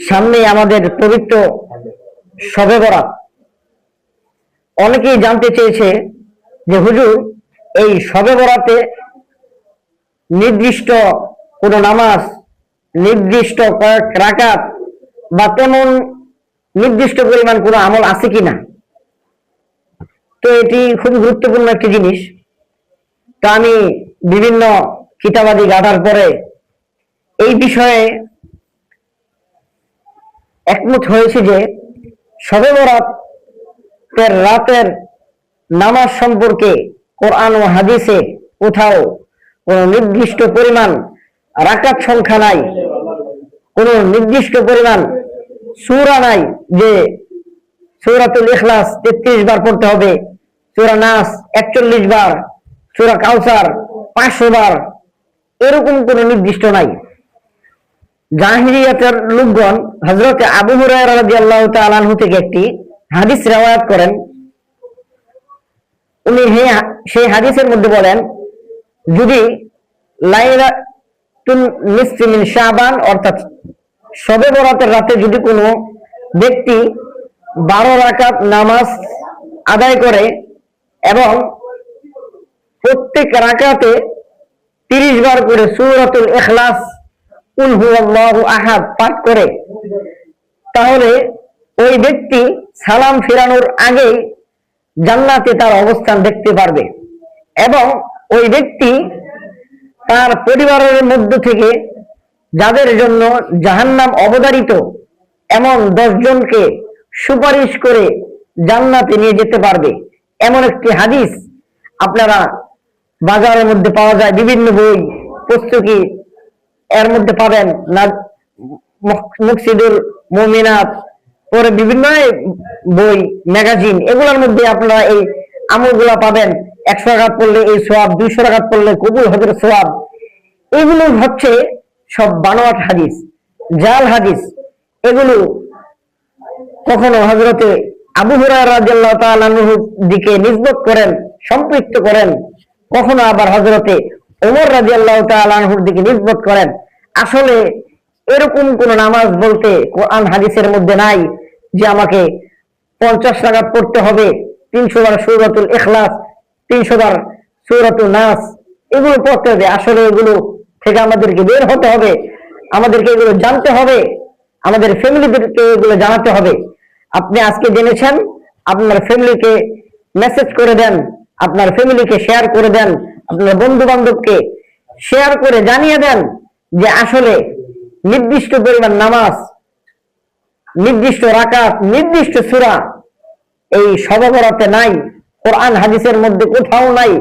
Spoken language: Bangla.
সামনে আমাদের পবিত্র শবে বরাত। অনেকেই জানতে চেয়েছে যে হুজুর, এই শবে বরাতে নির্দিষ্ট কোনো নামাজ, নির্দিষ্ট কয়েক রাকাত বা তেমন নির্দিষ্ট পরিমাণ কোনো আমল আছে কিনা। তো এটি খুব গুরুত্বপূর্ণ একটি জিনিস। তো আমি বিভিন্ন কিতাবাদি ঘাটার পরে এই বিষয়ে একমত হয়েছে যে শবে বরাতের রাতের নামাজ সম্পর্কে কোরআন ও হাদিসে কোথাও কোন নির্দিষ্ট পরিমাণ রাকাত সংখ্যা নাই, কোন নির্দিষ্ট পরিমাণ সূরা নাই যে সূরাতুল ইখলাস 33 বার পড়তে হবে, সূরা নাস 41 বার, সূরা কাউসার 500 বার, এরকম কোন নির্দিষ্ট নাই। জাহিলিয়াতের লোকগণ হযরত আবু হুরায়রা রাদিয়াল্লাহু তাআলা আনহু থেকে একটি হাদিস রওয়ায়াত করেন। উনি সেই হাদিসের মধ্যে বলেন, যদি লাইলাতুন নিসফি মিন শাবান অর্থাৎ শবে বরাতের রাতে যদি কোনো ব্যক্তি 12 রাকাত নামাজ আদায় করে এবং প্রত্যেক রাকাতে 30 বার করে সূরাতুল ইখলাস কুল হুয়াল্লাহু আহাদ পাঠ করে, তাহলে ওই ব্যক্তি সালাম ফেরানোর আগেই জান্নাতে তার অবস্থান দেখতে পারবে এবং ওই ব্যক্তি তার পরিবারের মধ্য থেকে যাদের জন্য জাহান্নাম অবধারিত এমন 10 জনকে সুপারিশ করে জান্নাতে নিয়ে যেতে পারবে। এমন একটি হাদিস আপনারা বাজারের মধ্যে পাওয়া যায়, বিভিন্ন বই পুস্তকে এর মধ্যে পাবেন না, মুকসিদুল মুমিনাত, পরে বিভিন্ন বই ম্যাগাজিন, এগুলোর মধ্যে আপনারা এই আমলগুলা পাবেন। 100 রাকাত পড়লে এই সওয়াব, 200 রাকাত পড়লে কবুল হজের সওয়াব। এগুলো হচ্ছে সব বানোয়াট হাদিস, জাল হাদিস। এগুলো কখনো হযরতে আবু হুরায়রা রাদিয়াল্লাহু তাআলা আনহুর দিকে নিসবত করেন, সম্পৃক্ত করেন, কখনো আবার হযরতে ওমর রাদিয়াল্লাহু তাআলা আনহুর দিকে নিসবত করেন। আসলে এরকম কোন নামাজ বলতে কোরআন হাদিসের মধ্যে নাই যে আমাকে 50 রাকাত পড়তে হবে, 300 বার সূরাতুল ইখলাস, 300 বার সূরাতুন নাস, এগুলো পড়তে হবে। আসলে এগুলো থেকে আমাদেরকে বের হতে হবে, আমাদেরকে এগুলো জানতে হবে, আমাদের ফ্যামিলিদেরকে এগুলো জানাতে হবে। আপনি আজকে জেনেছেন, আপনার ফ্যামিলিকে মেসেজ করে দেন, আপনার ফ্যামিলিকে শেয়ার করে দেন, আপনার বন্ধু বান্ধবকে শেয়ার করে জানিয়ে দেন যে আসলে নির্দিষ্ট পরিমাণ নামাজ, নির্দিষ্ট রাকাত, নির্দিষ্ট সূরা এই শবে বরাতে নাই, কোরআন হাদিসের মধ্যে কোথাও নাই।